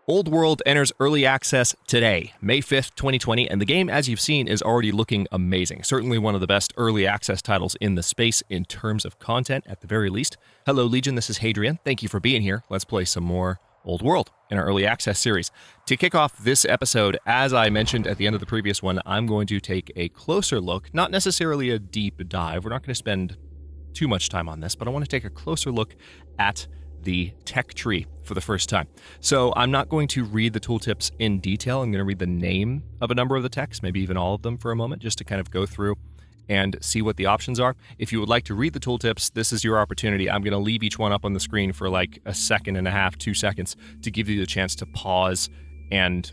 Old World enters early access today, May 5th, 2020, and the game, as you've seen, is already looking amazing. Certainly one of the best early access titles in the space in terms of content, at the very least. Hello, Legion, this is Hadrian. Thank you for being here. Let's play some more Old World in our early access series. To kick off this episode, as I mentioned at the end of the previous one, I'm going to take a closer look, not necessarily a deep dive. We're not going to spend too much time on this, but I want to take a closer look at the tech tree for the first time. So I'm not going to read the tooltips in detail. I'm going to read the name of a number of the techs, maybe even all of them for a moment, just to kind of go through and see what the options are. If you would like to read the tooltips, this is your opportunity. I'm going to leave each one up on the screen for like a second and a half, 2 seconds, to give you the chance to pause and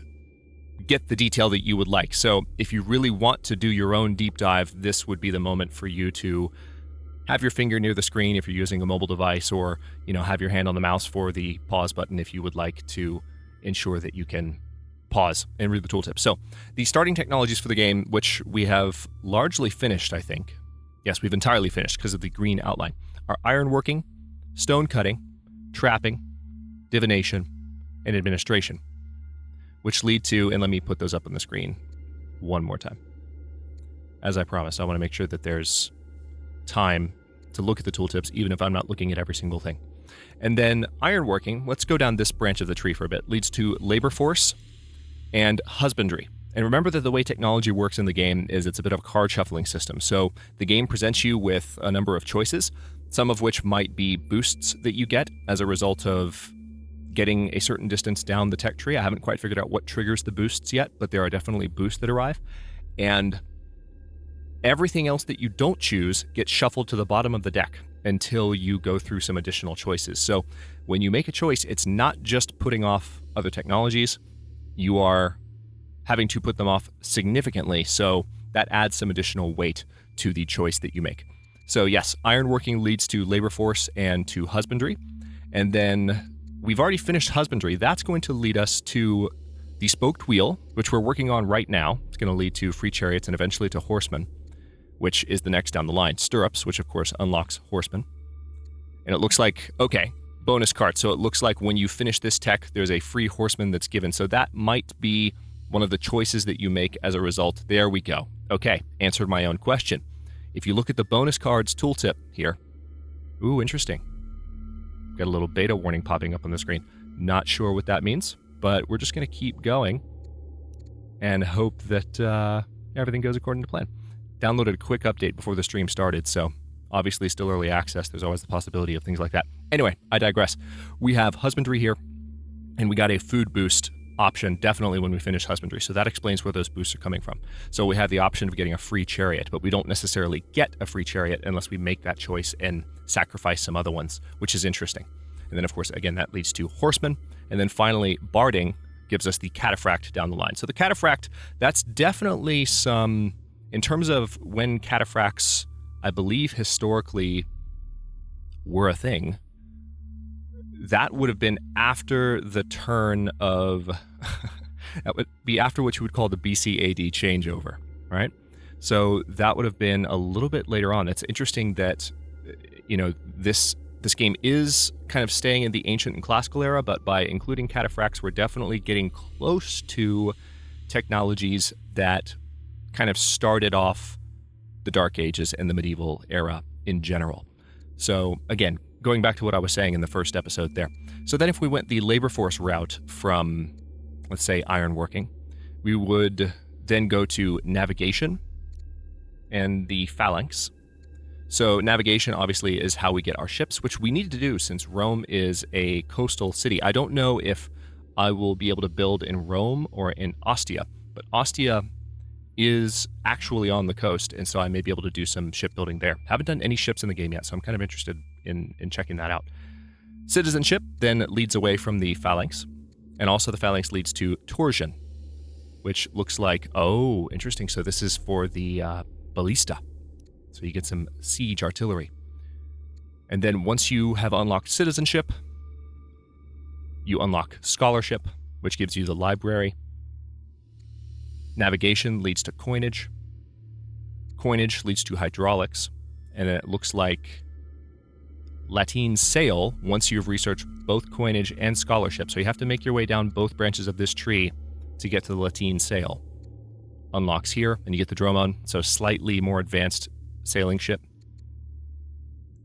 get the detail that you would like. So if you really want to do your own deep dive, this would be the moment for you to have your finger near the screen if you're using a mobile device, or have your hand on the mouse for the pause button if you would like to ensure that you can pause and read the tooltip. So the starting technologies for the game, which we have largely finished, I think. Yes, we've entirely finished because of the green outline, are ironworking, stone cutting, trapping, divination, and administration, which lead to, and let me put those up on the screen one more time. As I promised, I want to make sure that there's time to look at the tooltips, even if I'm not looking at every single thing. And then ironworking, let's go down this branch of the tree for a bit, leads to labor force and husbandry. And remember that the way technology works in the game is it's a bit of a card shuffling system. So the game presents you with a number of choices, some of which might be boosts that you get as a result of getting a certain distance down the tech tree. I haven't quite figured out what triggers the boosts yet, but there are definitely boosts that arrive. And everything else that you don't choose gets shuffled to the bottom of the deck until you go through some additional choices. So when you make a choice, it's not just putting off other technologies. You are having to put them off significantly, so that adds some additional weight to the choice that you make. So yes, ironworking leads to labor force and to husbandry. And then we've already finished husbandry. That's going to lead us to the spoked wheel, which we're working on right now. It's going to lead to free chariots and eventually to horsemen, which is the next down the line. Stirrups, which of course unlocks horsemen. And it looks like, okay, bonus cart. So it looks like when you finish this tech, there's a free horseman that's given. So that might be one of the choices that you make as a result. There we go. Okay, answered my own question. If you look at the bonus cards tooltip here, ooh, interesting. Got a little beta warning popping up on the screen. Not sure what that means, but we're just going to keep going and hope that everything goes according to plan. Downloaded a quick update before the stream started, so obviously still early access. There's always the possibility of things like that. Anyway, I digress. We have husbandry here, and we got a food boost option definitely when we finish husbandry, so that explains where those boosts are coming from. So we have the option of getting a free chariot, but we don't necessarily get a free chariot unless we make that choice and sacrifice some other ones, which is interesting. And then, of course, again, that leads to horsemen. And then finally, barding gives us the Cataphract down the line. So the Cataphract, that's definitely some, in terms of when Cataphracts, I believe, historically were a thing, that would have been after the turn of, that would be after what you would call the BC AD changeover, right? So that would have been a little bit later on. It's interesting that, this game is kind of staying in the ancient and classical era, but by including Cataphracts, we're definitely getting close to technologies that kind of started off the Dark Ages and the medieval era in general. So again, going back to what I was saying in the first episode there. So then if we went the labor force route from, let's say, ironworking, we would then go to navigation and the phalanx. So navigation obviously is how we get our ships, which we need to do since Rome is a coastal city. I don't know if I will be able to build in Rome or in Ostia, but Ostia is actually on the coast, and so I may be able to do some shipbuilding there. Haven't done any ships in the game yet, so I'm kind of interested in checking that out. Citizenship then leads away from the phalanx, and also the phalanx leads to torsion, which looks like, oh, interesting. So this is for the ballista. So you get some siege artillery. And then once you have unlocked citizenship, you unlock scholarship, which gives you the library. Navigation leads to coinage. Coinage leads to hydraulics. And then it looks like Latin sale once you've researched both coinage and scholarship. So you have to make your way down both branches of this tree to get to the Latin sale. Unlocks here, and you get the Dromon, so slightly more advanced sailing ship.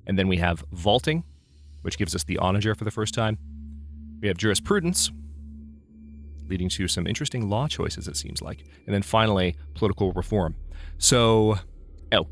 And then we have vaulting, which gives us the onager for the first time. We have jurisprudence, leading to some interesting law choices, it seems like. And then finally, political reform. So,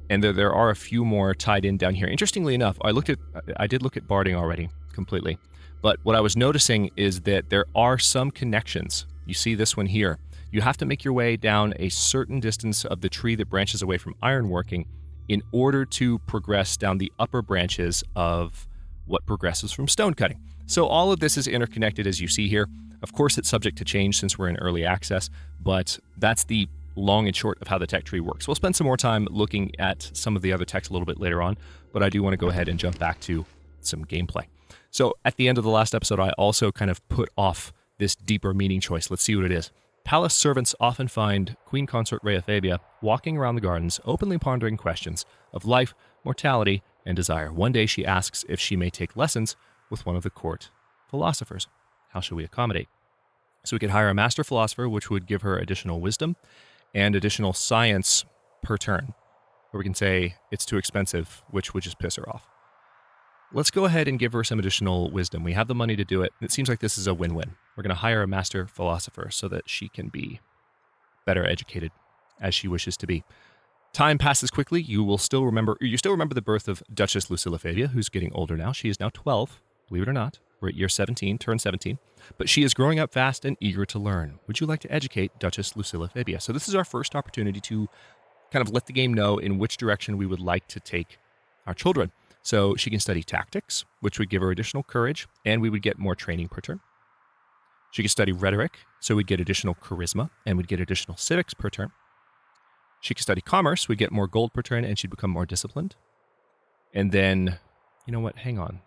and there are a few more tied in down here. Interestingly enough, I did look at barding already, completely. But what I was noticing is that there are some connections. You see this one here. You have to make your way down a certain distance of the tree that branches away from ironworking in order to progress down the upper branches of what progresses from stonecutting. So all of this is interconnected, as you see here. Of course, it's subject to change since we're in early access, but that's the long and short of how the tech tree works. We'll spend some more time looking at some of the other text a little bit later on, but I do want to go ahead and jump back to some gameplay. So at the end of the last episode, I also kind of put off this deeper meaning choice. Let's see what it is. Palace servants often find Queen Consort Rheafabia walking around the gardens, openly pondering questions of life, mortality, and desire. One day she asks if she may take lessons with one of the court philosophers. How should we accommodate? So we could hire a master philosopher, which would give her additional wisdom and additional science per turn. Or we can say it's too expensive, which would just piss her off. Let's go ahead and give her some additional wisdom. We have the money to do it. It seems like this is a win-win. We're going to hire a master philosopher so that she can be better educated as she wishes to be. Time passes quickly. You still remember the birth of Duchess Lucilla Fabia, who's getting older now. She is now 12, believe it or not. We're at year 17, turned 17. But she is growing up fast and eager to learn. Would you like to educate Duchess Lucilla Fabia? So this is our first opportunity to kind of let the game know in which direction we would like to take our children. So she can study tactics, which would give her additional courage, and we would get more training per turn. She can study rhetoric, so we'd get additional charisma, and we'd get additional civics per turn. She can study commerce, we'd get more gold per turn, and she'd become more disciplined. And then, you know what, hang on,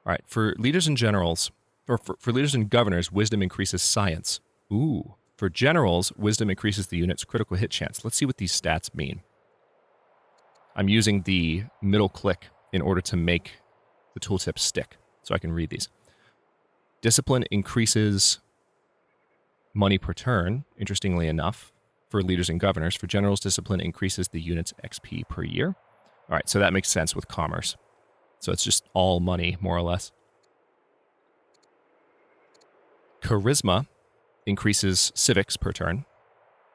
all right, for leaders and generals, or for leaders and governors, wisdom increases science. Ooh, for generals, wisdom increases the unit's critical hit chance. Let's see what these stats mean. I'm using the middle click in order to make the tooltip stick, so I can read these. Discipline increases money per turn, interestingly enough, for leaders and governors. For generals, discipline increases the unit's XP per year. All right, so that makes sense with commerce. So it's just all money, more or less. Charisma increases civics per turn.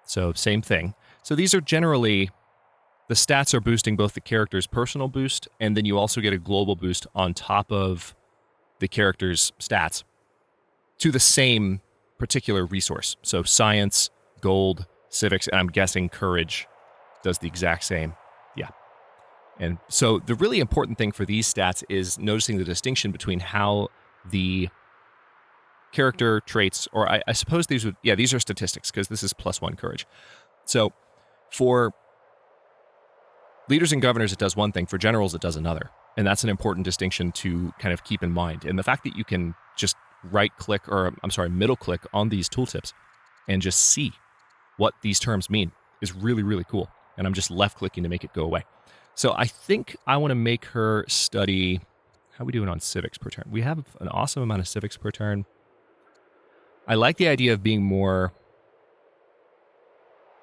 So same thing. So these are generally, the stats are boosting both the character's personal boost, and then you also get a global boost on top of the character's stats to the same particular resource. So science, gold, civics, and I'm guessing courage does the exact same. Yeah. And so the really important thing for these stats is noticing the distinction between how the character traits, or I suppose these are statistics because this is +1 courage. So for leaders and governors, it does one thing. For generals, it does another. And that's an important distinction to kind of keep in mind. And the fact that you can just middle click on these tooltips and just see what these terms mean is really, really cool. And I'm just left clicking to make it go away. So I think I want to make her study, how are we doing on civics per turn? We have an awesome amount of civics per turn. I like the idea of being more,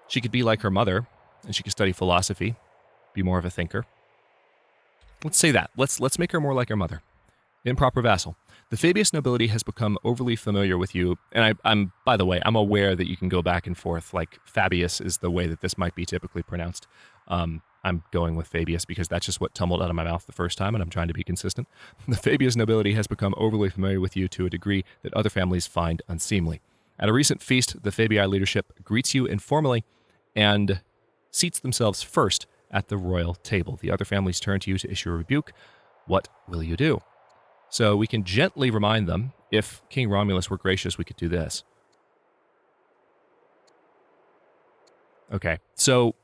she could be like her mother, and she could study philosophy, be more of a thinker. Let's say that. Let's make her more like her mother. Improper vassal. The Fabius nobility has become overly familiar with you, and I'm by the way, I'm aware that you can go back and forth, like Fabius is the way that this might be typically pronounced. I'm going with Fabius because that's just what tumbled out of my mouth the first time, and I'm trying to be consistent. The Fabius nobility has become overly familiar with you to a degree that other families find unseemly. At a recent feast, the Fabii leadership greets you informally and seats themselves first at the royal table. The other families turn to you to issue a rebuke. What will you do? So we can gently remind them, if King Romulus were gracious, we could do this. Okay, so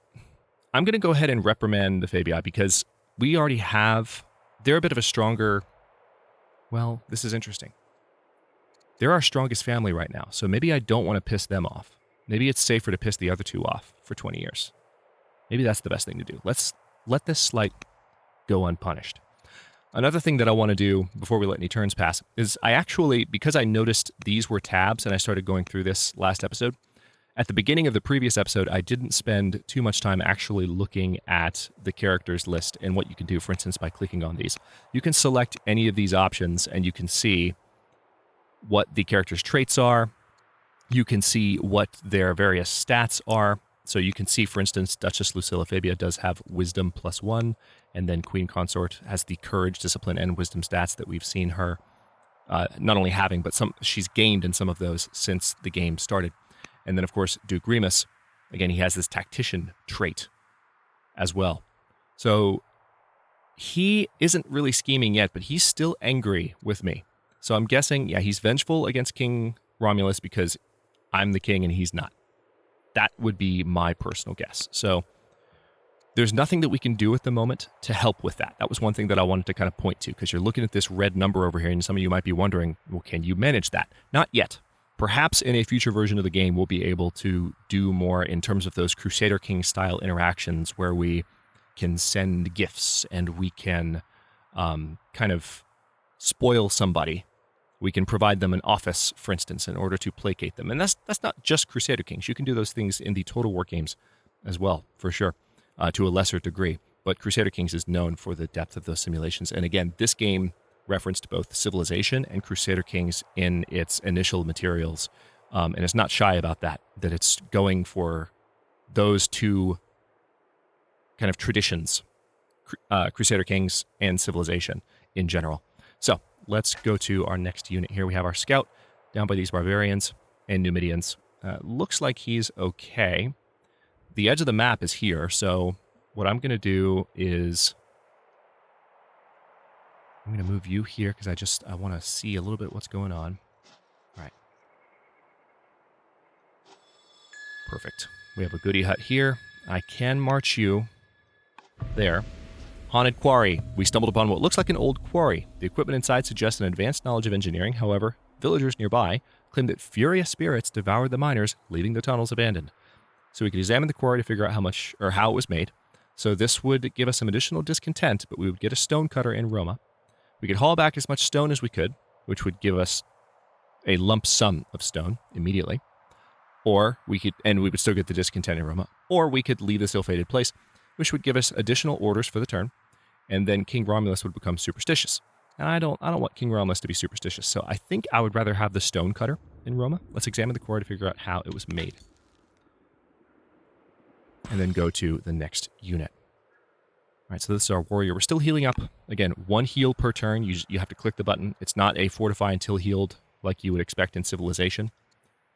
I'm going to go ahead and reprimand the Fabii because we already have, they're a bit of a stronger, well, this is interesting. They're our strongest family right now, so maybe I don't want to piss them off. Maybe it's safer to piss the other two off for 20 years. Maybe that's the best thing to do. Let's let this slight go unpunished. Another thing that I want to do before we let any turns pass is I actually, because I noticed these were tabs and I started going through this last episode, at the beginning of the previous episode, I didn't spend too much time actually looking at the characters list and what you can do, for instance, by clicking on these. You can select any of these options and you can see what the character's traits are. You can see what their various stats are. So you can see, for instance, Duchess Lucilla Fabia does have Wisdom +1, and then Queen Consort has the Courage, Discipline, and Wisdom stats that we've seen her not only having, but she's gained in some of those since the game started. And then, of course, Duke Remus, again, he has this Tactician trait as well. So he isn't really scheming yet, but he's still angry with me. So I'm guessing, yeah, he's vengeful against King Romulus because I'm the king and he's not. That would be my personal guess. So there's nothing that we can do at the moment to help with that. That was one thing that I wanted to kind of point to, because you're looking at this red number over here, and some of you might be wondering, well, can you manage that? Not yet. Perhaps in a future version of the game, we'll be able to do more in terms of those Crusader Kings style interactions where we can send gifts and we can kind of spoil somebody. We can provide them an office, for instance, in order to placate them. And that's not just Crusader Kings. You can do those things in the Total War games as well, for sure, to a lesser degree. But Crusader Kings is known for the depth of those simulations. And again, this game referenced both Civilization and Crusader Kings in its initial materials. And it's not shy about that it's going for those two kind of traditions, Crusader Kings and Civilization in general. So let's go to our next unit here. We have our scout down by these barbarians and Numidians. Looks like he's okay. The edge of the map is here, so what I'm going to do is I'm going to move you here because I want to see a little bit what's going on. All right. Perfect. We have a goody hut here. I can march you there. Haunted Quarry. We stumbled upon what looks like an old quarry. The equipment inside suggests an advanced knowledge of engineering. However, villagers nearby claim that furious spirits devoured the miners, leaving the tunnels abandoned. So we could examine the quarry to figure out how it was made. So this would give us some additional discontent, but we would get a stone cutter in Roma. We could haul back as much stone as we could, which would give us a lump sum of stone immediately. Or we would still get the discontent in Roma. Or we could leave this ill-fated place, which would give us additional orders for the turn. And then King Romulus would become superstitious. And I don't want King Romulus to be superstitious, so I think I would rather have the stone cutter in Roma. Let's examine the quarry to figure out how it was made. And then go to the next unit. All right, so this is our warrior. We're still healing up. Again, 1 heal per turn. You have to click the button. It's not a fortify until healed like you would expect in Civilization.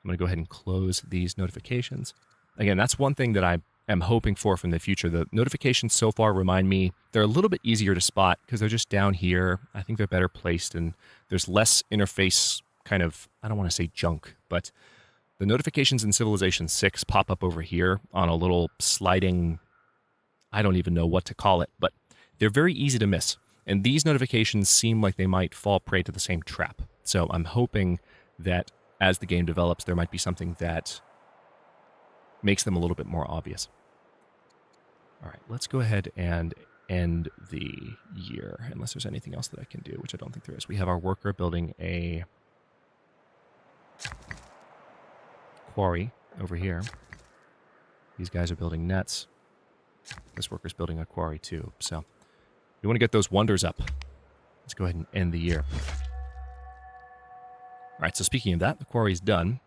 I'm going to go ahead and close these notifications. Again, that's one thing that I am hoping for from the future. The notifications so far remind me they're a little bit easier to spot because they're just down here. I think they're better placed and there's less interface kind of, I don't want to say junk, but the notifications in Civilization 6 pop up over here on a little sliding, I don't even know what to call it, but they're very easy to miss. And these notifications seem like they might fall prey to the same trap. So I'm hoping that as the game develops, there might be something that makes them a little bit more obvious. All right, let's go ahead and end the year, unless there's anything else that I can do, which I don't think there is. We have our worker building a quarry over here. These guys are building nets. This worker's building a quarry too. So we want to get those wonders up. Let's go ahead and end the year. All right, so speaking of that, the quarry's done.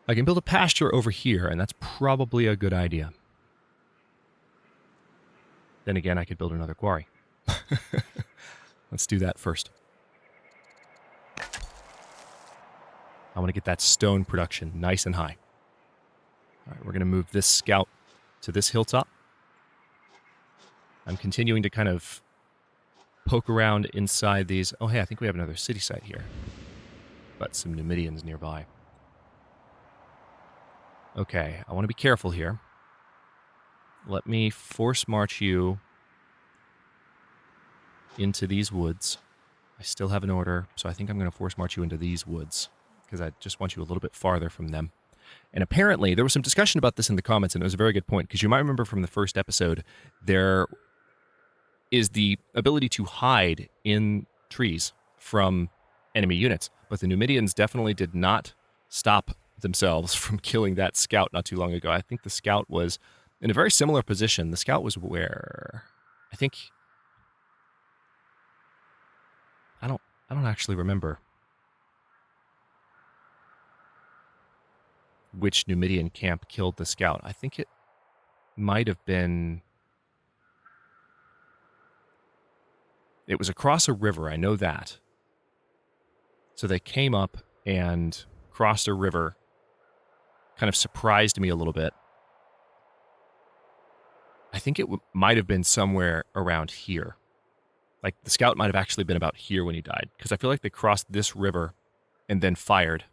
I can build a pasture over here, and that's probably a good idea. Then again, I could build another quarry. Let's do that first. I want to get that stone production nice and high. All right, we're going to move this scout to this hilltop. I'm continuing to kind of poke around inside these. Oh, hey, I think we have another city site here. But some Numidians nearby. Okay, I want to be careful here. Let me force march you into these woods. I still have an order, so I think I'm going to force march you into these woods because I just want you a little bit farther from them. And apparently, there was some discussion about this in the comments, and it was a very good point, because you might remember from the first episode, there is the ability to hide in trees from enemy units. But the Numidians definitely did not stop themselves from killing that scout not too long ago. I think the scout was in a very similar position. The scout was where? I think I don't actually remember which Numidian camp killed the scout. I think it might have been... It was across a river, I know that. So they came up and crossed a river, kind of surprised me a little bit. I think it might have been somewhere around here. Like, the scout might have actually been about here when he died, because I feel like they crossed this river and then fired.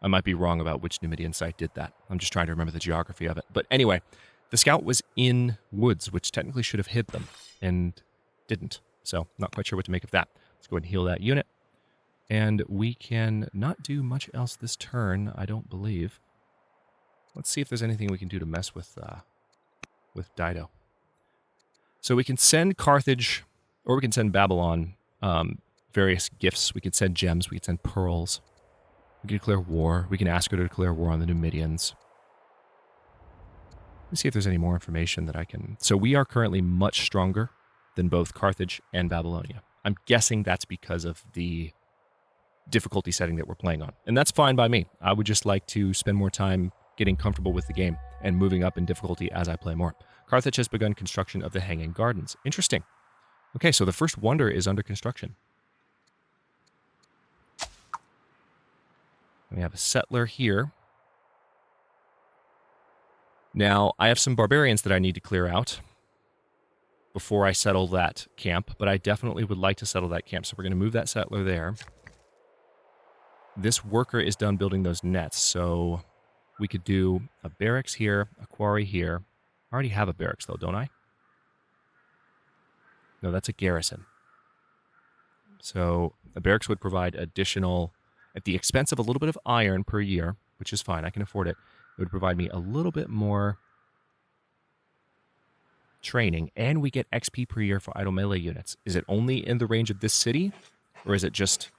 I might be wrong about which Numidian site did that. I'm just trying to remember the geography of it. But anyway, the scout was in woods, which technically should have hid them, and didn't. So, not quite sure what to make of that. Let's go ahead and heal that unit. And we can not do much else this turn, I don't believe. Let's see if there's anything we can do to mess with Dido. So we can send Carthage, or we can send Babylon various gifts. We can send gems, we can send pearls. We can declare war. We can ask her to declare war on the Numidians. Let's see if there's any more information that I can... So we are currently much stronger than both Carthage and Babylonia. I'm guessing that's because of the difficulty setting that we're playing on. And that's fine by me. I would just like to spend more time getting comfortable with the game and moving up in difficulty as I play more. Carthage has begun construction of the Hanging Gardens. Interesting. Okay, so the first wonder is under construction. We have a settler here. Now, I have some barbarians that I need to clear out before I settle that camp, but I definitely would like to settle that camp, so we're going to move that settler there. This worker is done building those nets, so we could do a barracks here, a quarry here. I already have a barracks, though, don't I? No, that's a garrison. So a barracks would provide additional, at the expense of a little bit of iron per year, which is fine, I can afford it. It would provide me a little bit more training, and we get XP per year for idle melee units. Is it only in the range of this city, or is it just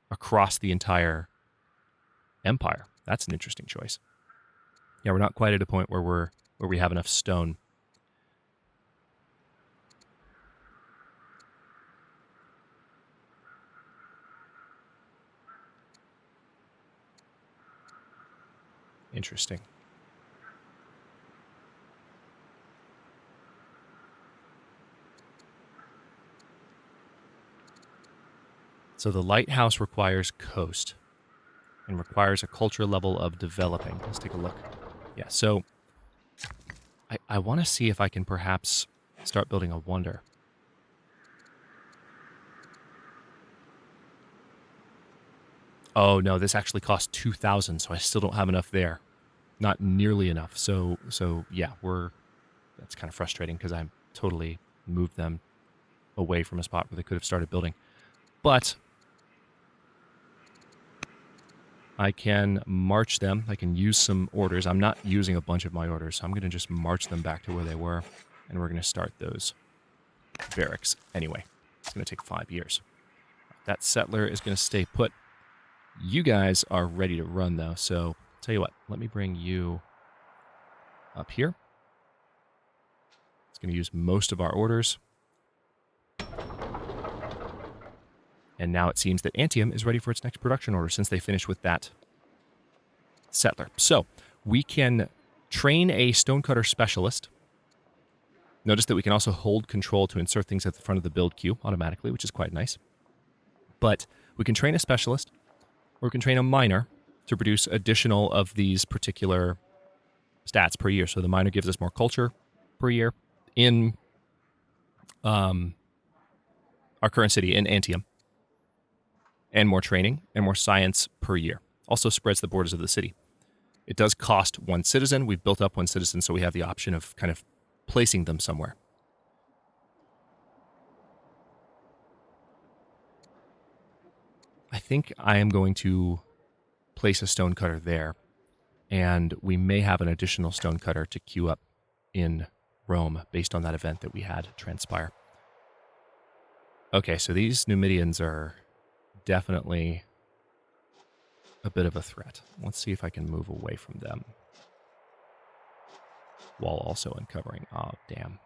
across the entire empire? That's an interesting choice. Yeah, we're not quite at a point where we have enough stone. Interesting. So the lighthouse requires coast and requires a culture level of developing. Let's take a look. Yeah, so I want to see if I can perhaps start building a wonder. Oh, no, this actually costs 2,000, so I still don't have enough there. Not nearly enough. So yeah, that's kind of frustrating because I totally moved them away from a spot where they could have started building. But I can march them. I can use some orders. I'm not using a bunch of my orders, so I'm going to just march them back to where they were, and we're going to start those barracks anyway. It's going to take 5 years. That settler is going to stay put. You guys are ready to run, though, so tell you what, let me bring you up here. It's going to use most of our orders. And now it seems that Antium is ready for its next production order since they finished with that settler. So we can train a stonecutter specialist. Notice that we can also hold control to insert things at the front of the build queue automatically, which is quite nice. But we can train a specialist, or we can train a miner to produce additional of these particular stats per year. So the miner gives us more culture per year in our current city, in Antium, and more training and more science per year. Also spreads the borders of the city. It does cost 1 citizen. We've built up 1 citizen, so we have the option of kind of placing them somewhere. I think I am going to place a stonecutter there, and we may have an additional stonecutter to queue up in Rome based on that event that we had transpire. Okay, so these Numidians are definitely a bit of a threat. Let's see if I can move away from them while also uncovering. Oh, damn.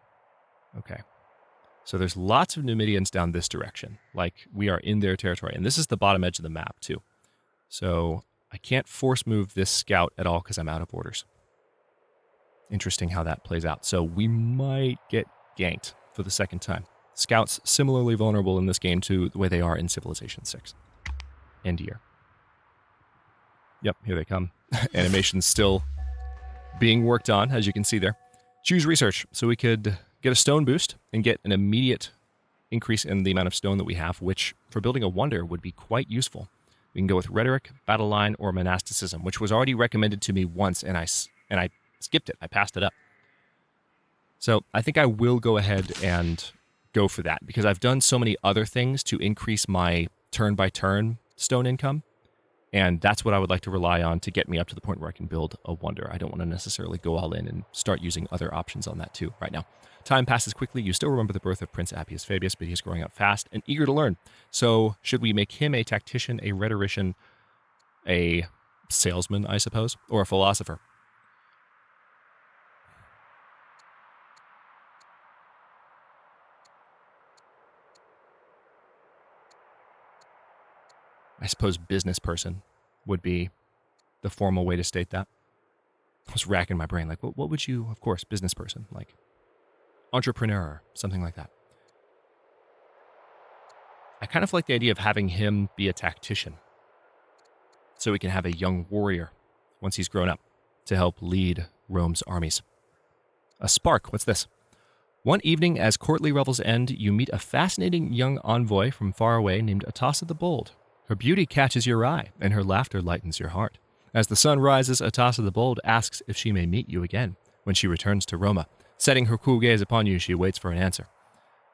Okay. So there's lots of Numidians down this direction. Like, we are in their territory. And this is the bottom edge of the map, too. So I can't force move this scout at all because I'm out of orders. Interesting how that plays out. So we might get ganked for the second time. Scouts similarly vulnerable in this game to the way they are in Civilization 6. End year. Yep, here they come. Animation's still being worked on, as you can see there. Choose research. So we could get a stone boost and get an immediate increase in the amount of stone that we have, which for building a wonder would be quite useful. We can go with rhetoric, battle line, or monasticism, which was already recommended to me once, and I skipped it. I passed it up. So I think I will go ahead and go for that because I've done so many other things to increase my turn-by-turn stone income, and that's what I would like to rely on to get me up to the point where I can build a wonder. I don't want to necessarily go all in and start using other options on that too right now. Time passes quickly. You still remember the birth of Prince Appius Fabius, but he's growing up fast and eager to learn. So should we make him a tactician, a rhetorician, a salesman, I suppose, or a philosopher? I suppose business person would be the formal way to state that. I was racking my brain, like, what would you, of course, business person, like entrepreneur, something like that. I kind of like the idea of having him be a tactician so we can have a young warrior once he's grown up to help lead Rome's armies. A spark, what's this? One evening, as courtly revels end, you meet a fascinating young envoy from far away named Atassa the Bold. Her beauty catches your eye, and her laughter lightens your heart. As the sun rises, Atassa the Bold asks if she may meet you again when she returns to Roma. Setting her cool gaze upon you, she waits for an answer.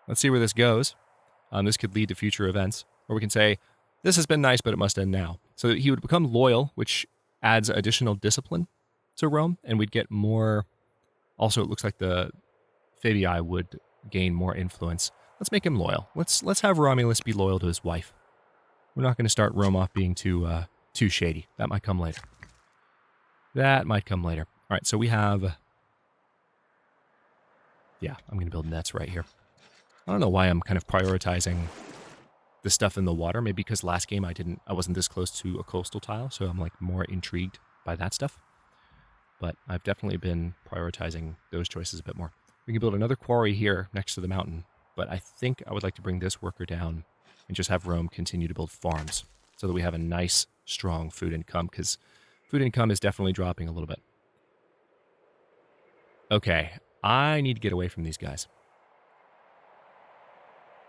Let's see where this goes. This could lead to future events. Or we can say, this has been nice, but it must end now. So he would become loyal, which adds additional discipline to Rome, and we'd get more... Also, it looks like the Fabii would gain more influence. Let's make him loyal. Let's have Romulus be loyal to his wife. We're not going to start Rome off being too shady. That might come later. That might come later. All right, so we have... Yeah, I'm going to build nets right here. I don't know why I'm kind of prioritizing the stuff in the water. Maybe because last game I wasn't this close to a coastal tile, so I'm like more intrigued by that stuff. But I've definitely been prioritizing those choices a bit more. We can build another quarry here next to the mountain, but I think I would like to bring this worker down and just have Rome continue to build farms so that we have a nice, strong food income, because food income is definitely dropping a little bit. Okay, I need to get away from these guys,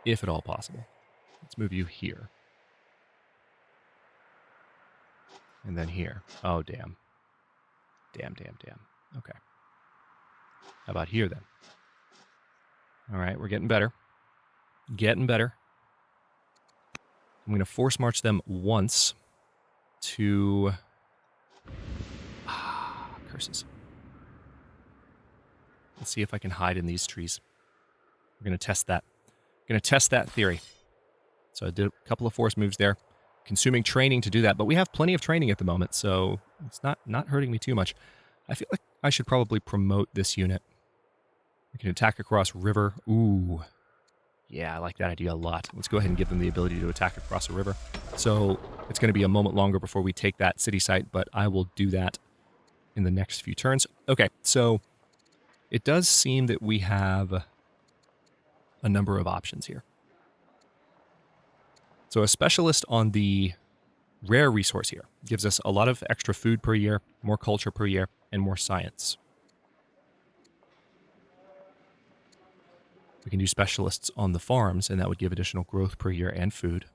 if at all possible. Let's move you here. And then here. Oh, damn. Damn. Okay. How about here, then? All right, we're getting better. Getting better. I'm going to force march them once to... curses. Let's see if I can hide in these trees. We're going to test that. Going to test that theory. So I did a couple of force moves there, consuming training to do that, but we have plenty of training at the moment, so it's not hurting me too much. I feel like I should probably promote this unit. We can attack across river. Ooh. Yeah, I like that idea a lot. Let's go ahead and give them the ability to attack across a river. So it's going to be a moment longer before we take that city site, but I will do that in the next few turns. Okay, so it does seem that we have a number of options here. So a specialist on the rare resource here gives us a lot of extra food per year, more culture per year, and more science. We can do specialists on the farms, and that would give additional growth per year and food.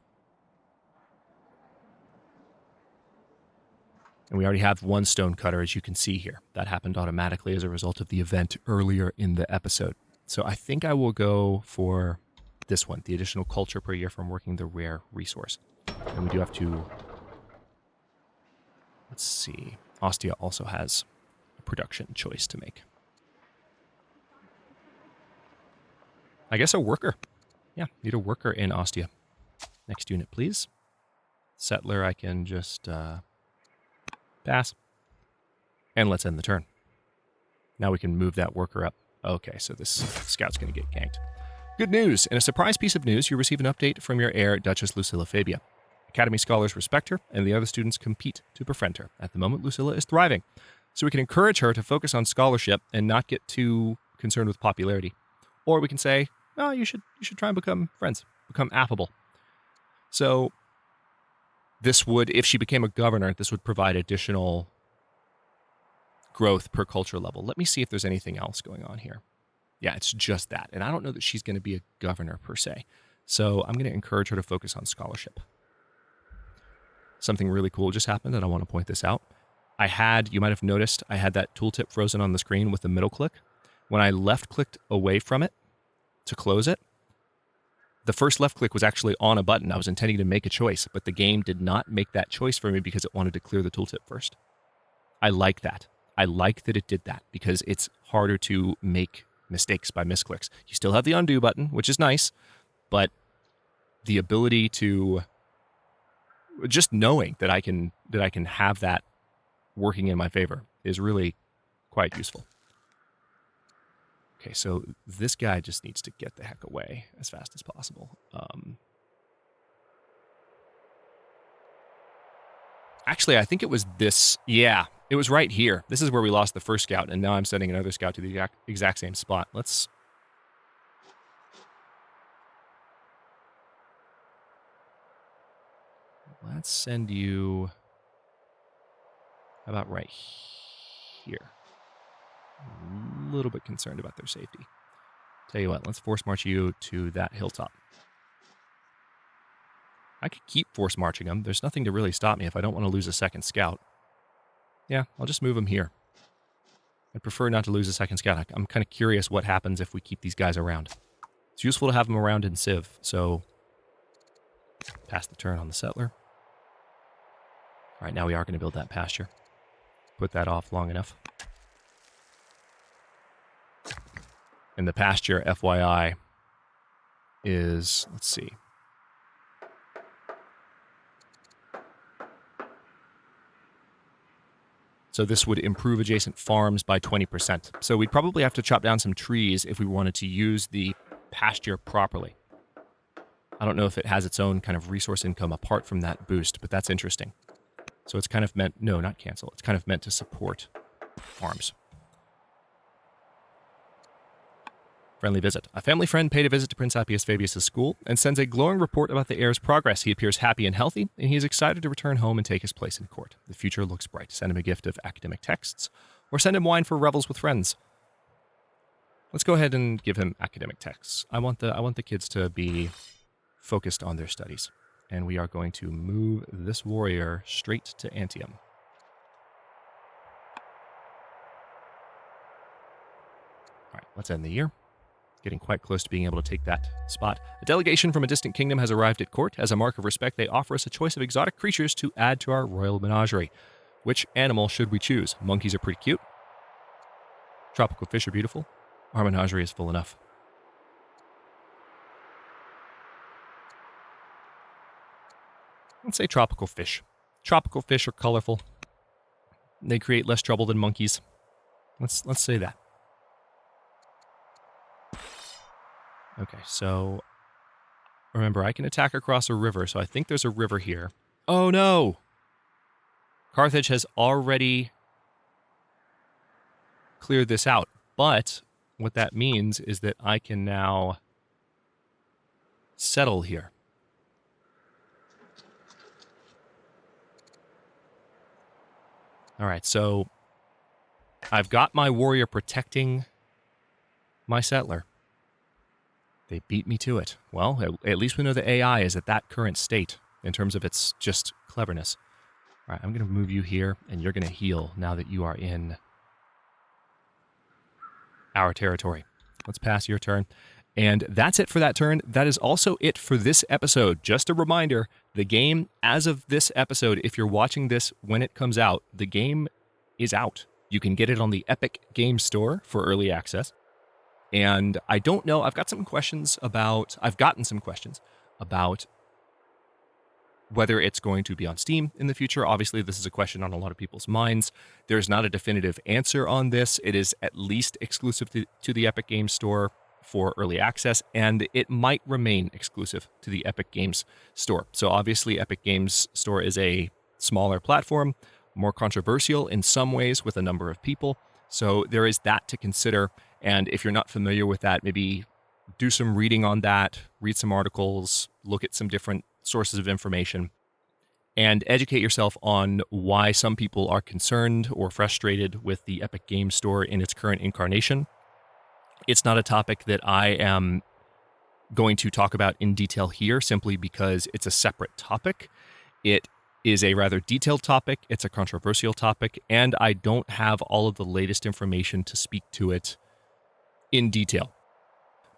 And we already have one stone cutter, as you can see here. That happened automatically as a result of the event earlier in the episode. So I think I will go for this one, the additional culture per year from working the rare resource. And we do have to... Let's see. Ostia also has a production choice to make. I guess a worker. Yeah, need a worker in Ostia. Next unit, please. Settler, I can just pass. And let's end the turn. Now we can move that worker up. Okay, so this scout's going to get ganked. Good news. In a surprise piece of news, you receive an update from your heir, Duchess Lucilla Fabia. Academy scholars respect her, and the other students compete to befriend her. At the moment, Lucilla is thriving. So we can encourage her to focus on scholarship and not get too concerned with popularity. Or we can say, oh, you should try and become friends, become affable. So this would, if she became a governor, this would provide additional growth per culture level. Let me see if there's anything else going on here. Yeah, it's just that. And I don't know that she's going to be a governor per se. So I'm going to encourage her to focus on scholarship. Something really cool just happened, and I want to point this out. You might have noticed, I had that tooltip frozen on the screen with the middle click. When I left-clicked away from it to close it, the first left click was actually on a button. I was intending to make a choice, but the game did not make that choice for me because it wanted to clear the tooltip first. I like that. I like that it did that because it's harder to make mistakes by misclicks. You still have the undo button, which is nice, but the ability to just knowing that I can have that working in my favor is really quite useful. Okay, so this guy just needs to get the heck away as fast as possible. Actually, I think it was this. Yeah, it was right here. This is where we lost the first scout, and now I'm sending another scout to the exact same spot. Let's send you. How about right here? A little bit concerned about their safety. Tell you what, let's force march you to that hilltop. I could keep force marching them. There's nothing to really stop me if I don't want to lose a second scout. Yeah, I'll just move them here. I'd prefer not to lose a second scout. I'm kind of curious what happens if we keep these guys around. It's useful to have them around in Civ, so pass the turn on the settler. All right, now we are going to build that pasture. Put that off long enough. And the pasture, FYI, is, let's see. So this would improve adjacent farms by 20%. So we'd probably have to chop down some trees if we wanted to use the pasture properly. I don't know if it has its own kind of resource income apart from that boost, but that's interesting. So it's kind of meant, no, not cancel. It's kind of meant to support farms. Friendly visit. A family friend paid a visit to Prince Appius Fabius' school and sends a glowing report about the heir's progress. He appears happy and healthy, and he is excited to return home and take his place in court. The future looks bright. Send him a gift of academic texts, or send him wine for revels with friends. Let's go ahead and give him academic texts. I want the kids to be focused on their studies. And we are going to move this warrior straight to Antium. All right, let's end the year. Getting quite close to being able to take that spot. A delegation from a distant kingdom has arrived at court. As a mark of respect, they offer us a choice of exotic creatures to add to our royal menagerie. Which animal should we choose? Monkeys are pretty cute. Tropical fish are beautiful. Our menagerie is full enough. Let's say tropical fish. Tropical fish are colorful. They create less trouble than monkeys. Let's say that. Okay, so remember, I can attack across a river, so I think there's a river here. Oh no! Carthage has already cleared this out, but what that means is that I can now settle here. All right, so I've got my warrior protecting my settler. They beat me to it. Well, at least we know the AI is at that current state in terms of its just cleverness. All right, I'm going to move you here, and you're going to heal now that you are in our territory. Let's pass your turn. And that's it for that turn. That is also it for this episode. Just a reminder, the game, as of this episode, if you're watching this when it comes out, the game is out. You can get it on the Epic Games Store for early access. And I don't know, I've gotten some questions about whether it's going to be on Steam in the future. Obviously, this is a question on a lot of people's minds. There's not a definitive answer on this. It is at least exclusive to the Epic Games Store for early access, and it might remain exclusive to the Epic Games Store. So obviously, Epic Games Store is a smaller platform, more controversial in some ways with a number of people. So there is that to consider. And if you're not familiar with that, maybe do some reading on that, read some articles, look at some different sources of information, and educate yourself on why some people are concerned or frustrated with the Epic Games Store in its current incarnation. It's not a topic that I am going to talk about in detail here, simply because it's a separate topic. It is a rather detailed topic, it's a controversial topic, and I don't have all of the latest information to speak to it in detail.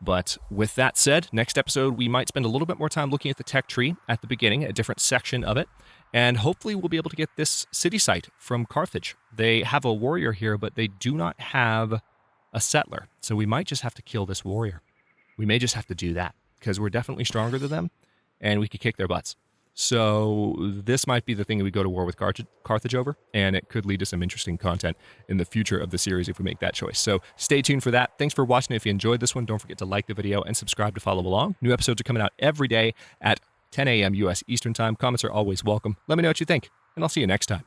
But with that said, next episode, we might spend a little bit more time looking at the tech tree at the beginning, a different section of it, and hopefully we'll be able to get this city site from Carthage. They have a warrior here, but they do not have a settler, so we might just have to kill this warrior. We may just have to do that, because we're definitely stronger than them, and we could kick their butts. So this might be the thing that we go to war with Carthage over, and it could lead to some interesting content in the future of the series if we make that choice. So stay tuned for that. Thanks for watching. If you enjoyed this one, don't forget to like the video and subscribe to follow along. New episodes are coming out every day at 10 a.m. U.S. Eastern Time. Comments are always welcome. Let me know what you think, and I'll see you next time.